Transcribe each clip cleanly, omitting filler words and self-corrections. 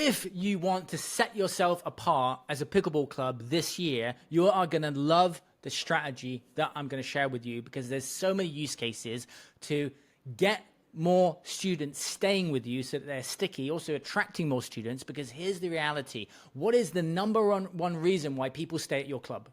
if you want to set yourself apart as a pickleball club this year, you are going to love the strategy that I'm going to share with you, because there's so many use cases to get more students staying with you so that they're sticky, also attracting more students. Because here's the reality. What is the number one reason why people stay at your club?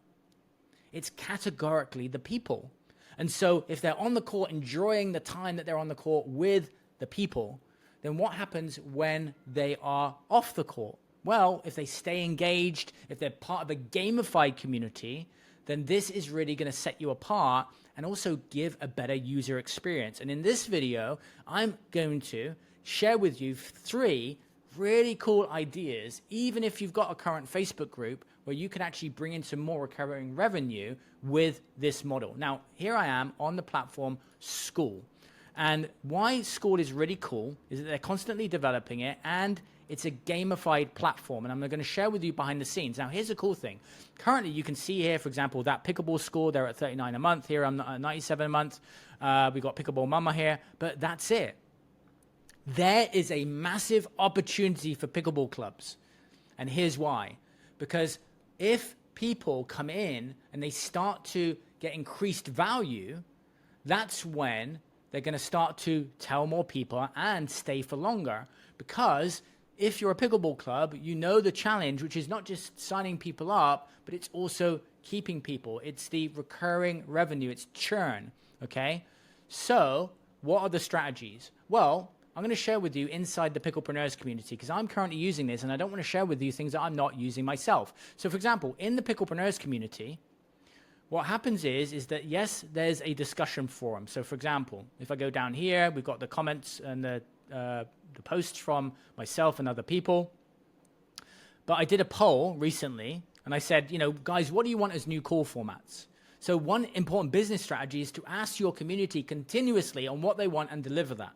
It's categorically the people. And so if they're on the court enjoying the time that they're on the court with the people, then what happens when they are off the court? Well, if they stay engaged, if they're part of a gamified community, then this is really going to set you apart and also give a better user experience. And in this video, I'm going to share with you 3 really cool ideas, even if you've got a current Facebook group, where you can actually bring in some more recurring revenue with this model. Now, here I am on the platform School. And why School is really cool is that they're constantly developing it, and it's a gamified platform. And I'm going to share with you behind the scenes. Now, here's a cool thing. Currently, you can see here, for example, that Pickleball score, they're at $39 a month. Here, I'm at $97 a month. We got Pickleball Mama here, but that's it. There is a massive opportunity for pickleball clubs. And here's why. Because if people come in and they start to get increased value, that's when they're going to start to tell more people and stay for longer. Because if you're a pickleball club, you know the challenge, which is not just signing people up, but it's also keeping people. It's the recurring revenue. It's churn, okay? So what are the strategies? Well, I'm going to share with you inside the Picklepreneurs community, because I'm currently using this, and I don't want to share with you things that I'm not using myself. So, for example, in the Picklepreneurs community, what happens is that, yes, there's a discussion forum. So, for example, if I go down here, we've got the comments and the posts from myself and other people. But I did a poll recently, and I said, you know, guys, what do you want as new call formats? So one important business strategy is to ask your community continuously on what they want and deliver that.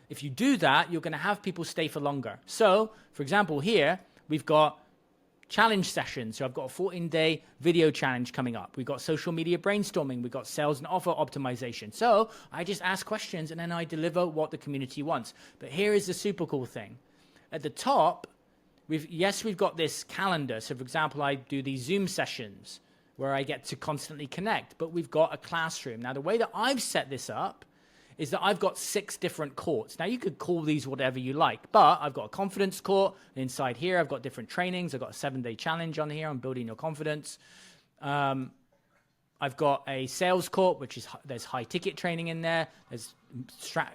If you do that, you're going to have people stay for longer. So, for example, here, we've got challenge sessions. So I've got a 14-day video challenge coming up. We've got social media brainstorming. We've got sales and offer optimization. So I just ask questions, and then I deliver what the community wants. But here is the super cool thing. At the top, we've got this calendar. So, for example, I do these Zoom sessions where I get to constantly connect. But we've got a classroom. Now, the way that I've set this up is that I've got 6 different courts. Now, you could call these whatever you like, but I've got a confidence court. Inside here, I've got different trainings. I've got a 7-day challenge on here on building your confidence. I've got a sales court, which is there's high ticket training in there. There's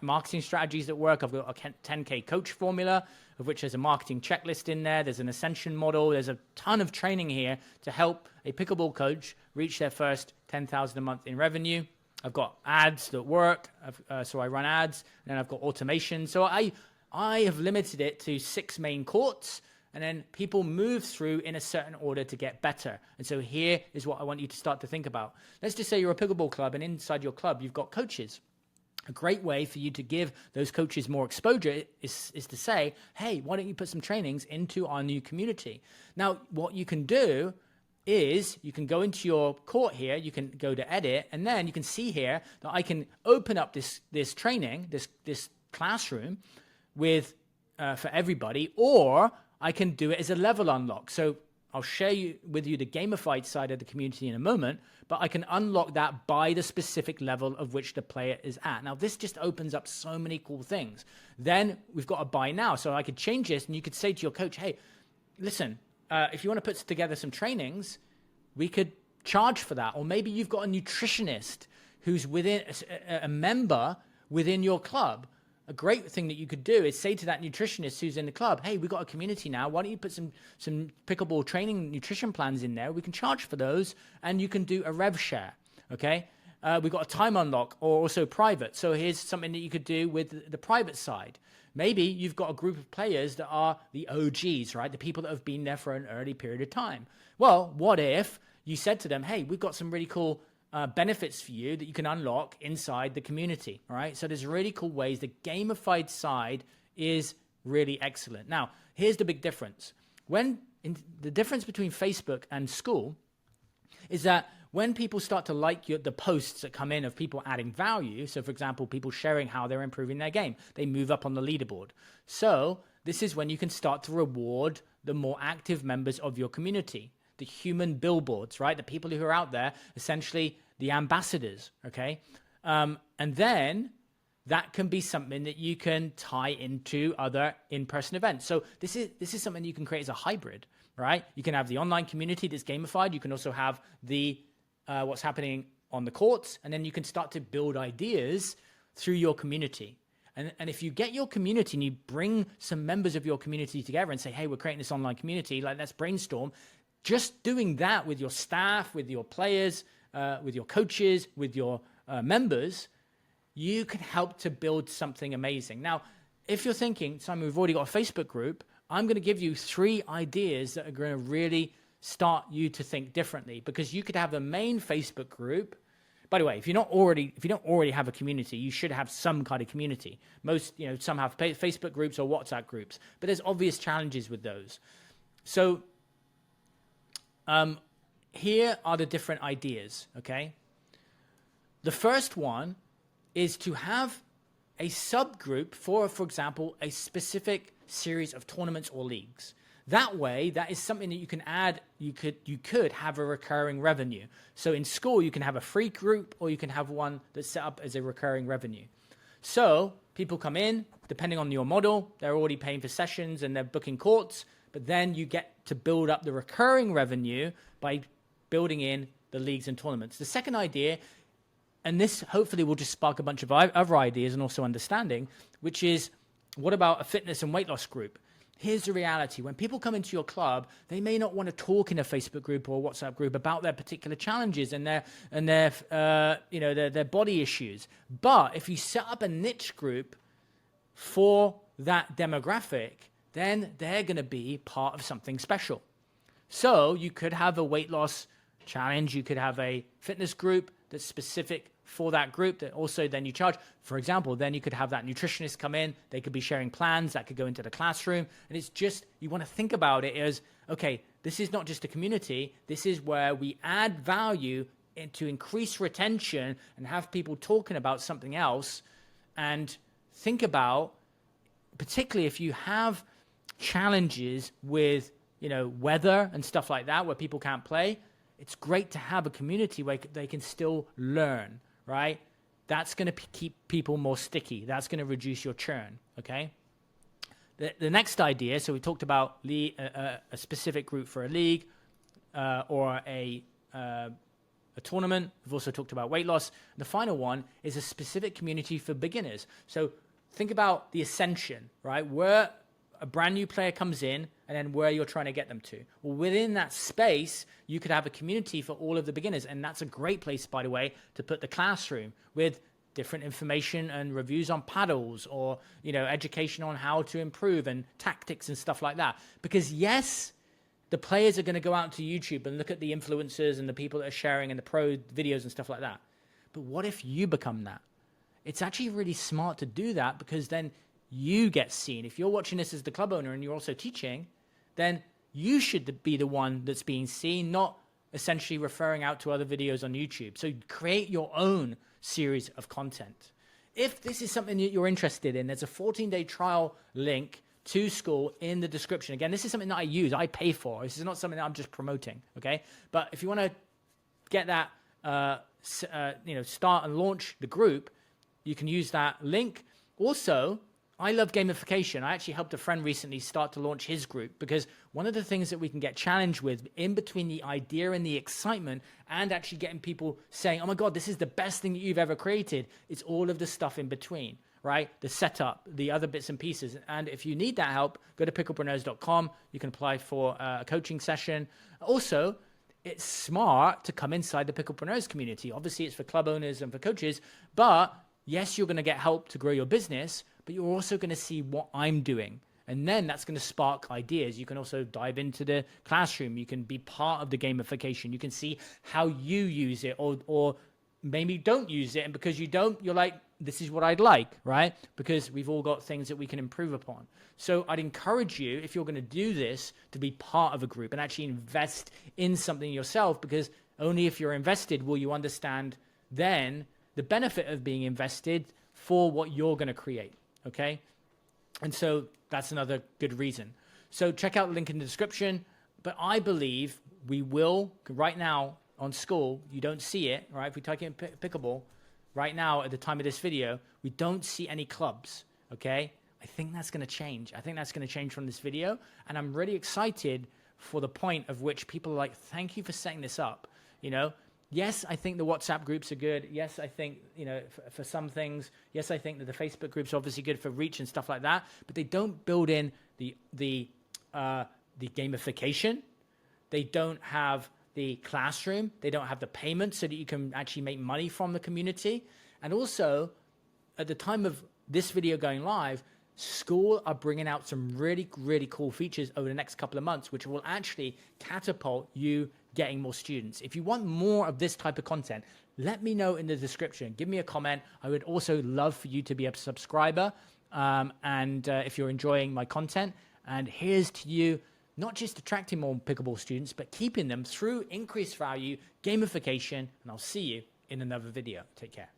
marketing strategies that work. I've got a 10K coach formula, of which there's a marketing checklist in there. There's an ascension model. There's a ton of training here to help a pickleball coach reach their first $10,000 a month in revenue. I've got ads that work, so I run ads, and then I've got automation. So I have limited it to 6 main courts, and then people move through in a certain order to get better. And so here is what I want you to start to think about. Let's just say you're a pickleball club, and inside your club, you've got coaches. A great way for you to give those coaches more exposure is to say, hey, why don't you put some trainings into our new community? Now, what you can do is you can go into your court here, you can go to edit, and then you can see here that I can open up this training, this classroom with for everybody, or I can do it as a level unlock. So I'll share with you the gamified side of the community in a moment, but I can unlock that by the specific level of which the player is at. Now, this just opens up so many cool things. Then we've got a buy now. So I could change this, and you could say to your coach, hey, listen, if you want to put together some trainings, we could charge for that. Or maybe you've got a nutritionist who's within a member within your club. A great thing that you could do is say to that nutritionist who's in the club, hey, we've got a community now. Why don't you put some pickleball training nutrition plans in there? We can charge for those, and you can do a rev share, okay? We've got a time unlock, or also private. So here's something that you could do with the private side. Maybe you've got a group of players that are the OGs, right? The people that have been there for an early period of time. Well, what if you said to them, hey, we've got some really cool benefits for you that you can unlock inside the community, all right? So there's really cool ways. The gamified side is really excellent. Now, here's the big difference. The difference between Facebook and School is that when people start to like the posts that come in of people adding value, so for example, people sharing how they're improving their game, they move up on the leaderboard. So this is when you can start to reward the more active members of your community, the human billboards, right? The people who are out there, essentially the ambassadors, okay? And then that can be something that you can tie into other in-person events. So this is something you can create as a hybrid, right? You can have the online community that's gamified. You can also have the what's happening on the courts, and then you can start to build ideas through your community. And if you get your community and you bring some members of your community together and say, hey, we're creating this online community, like let's brainstorm, just doing that with your staff, with your players, with your coaches, with your members, you can help to build something amazing. Now, if you're thinking, Simon, we've already got a Facebook group, I'm going to give you 3 ideas that are going to really start you to think differently, because you could have the main Facebook group. By the way, if you don't already have a community, you should have some kind of community. Most, some have Facebook groups or WhatsApp groups, but there's obvious challenges with those. So here are the different ideas, okay? The first one is to have a subgroup for example, a specific series of tournaments or leagues. That way, that is something that you can add. You could have a recurring revenue. So in school, you can have a free group, or you can have one that's set up as a recurring revenue. So people come in, depending on your model, they're already paying for sessions and they're booking courts, but then you get to build up the recurring revenue by building in the leagues and tournaments. The second idea, and this hopefully will just spark a bunch of other ideas and also understanding, which is, what about a fitness and weight loss group? Here's the reality. When people come into your club, they may not want to talk in a Facebook group or a WhatsApp group about their particular challenges and their body issues. But if you set up a niche group for that demographic, then they're going to be part of something special. So you could have a weight loss challenge. You could have a fitness group that's specific for that group that also then you charge. For example, then you could have that nutritionist come in. They could be sharing plans that could go into the classroom. And it's just, you want to think about it as, okay, this is not just a community. This is where we add value to increase retention and have people talking about something else. And think about, particularly if you have challenges with, weather and stuff like that, where people can't play, it's great to have a community where they can still learn, right? That's going to keep people more sticky. That's going to reduce your churn, okay? The next idea, so we talked about a specific group for a league or a tournament. We've also talked about weight loss. The final one is a specific community for beginners. So think about the ascension, right? Where a brand new player comes in and then where you're trying to get them to. Well, within that space, you could have a community for all of the beginners. And that's a great place, by the way, to put the classroom with different information and reviews on paddles or, education on how to improve and tactics and stuff like that. Because yes, the players are going to go out to YouTube and look at the influencers and the people that are sharing and the pro videos and stuff like that. But what if you become that? It's actually really smart to do that, because then you get seen. If you're watching this as the club owner and you're also teaching, then you should be the one that's being seen, not essentially referring out to other videos on YouTube. So create your own series of content. If this is something that you're interested in, there's a 14-day trial link to school in the description. Again, this is something that I use, I pay for. This is not something that I'm just promoting, okay? But if you want to get that, start and launch the group, you can use that link. Also, I love gamification. I actually helped a friend recently start to launch his group, because one of the things that we can get challenged with in between the idea and the excitement and actually getting people saying, oh my God, this is the best thing that you've ever created, it's all of the stuff in between, right? The setup, the other bits and pieces. And if you need that help, go to picklepreneurs.com. You can apply for a coaching session. Also, it's smart to come inside the Picklepreneurs community. Obviously, it's for club owners and for coaches, but yes, you're going to get help to grow your business, but you're also going to see what I'm doing. And then that's going to spark ideas. You can also dive into the classroom. You can be part of the gamification. You can see how you use it, or maybe don't use it. And because you don't, you're like, this is what I'd like, right? Because we've all got things that we can improve upon. So I'd encourage you, if you're going to do this, to be part of a group and actually invest in something yourself, because only if you're invested will you understand then the benefit of being invested for what you're going to create. Okay. And so that's another good reason. So check out the link in the description. But I believe we will, right now on school, you don't see it, right? If we type in pickleball, right now at the time of this video, we don't see any clubs, okay? I think that's going to change. I think that's going to change from this video. And I'm really excited for the point of which people are like, thank you for setting this up, you know? Yes, I think the WhatsApp groups are good. Yes, I think, you know, for some things, yes, I think that the Facebook groups are obviously good for reach and stuff like that, but they don't build in the gamification. They don't have the classroom. They don't have the payment so that you can actually make money from the community. And also, at the time of this video going live, school are bringing out some really, really cool features over the next couple of months, which will actually catapult you getting more students. If you want more of this type of content, let me know in the description. Give me a comment. I would also love for you to be a subscriber. If you're enjoying my content, and here's to you, not just attracting more pickleball students, but keeping them through increased value, gamification, and I'll see you in another video. Take care.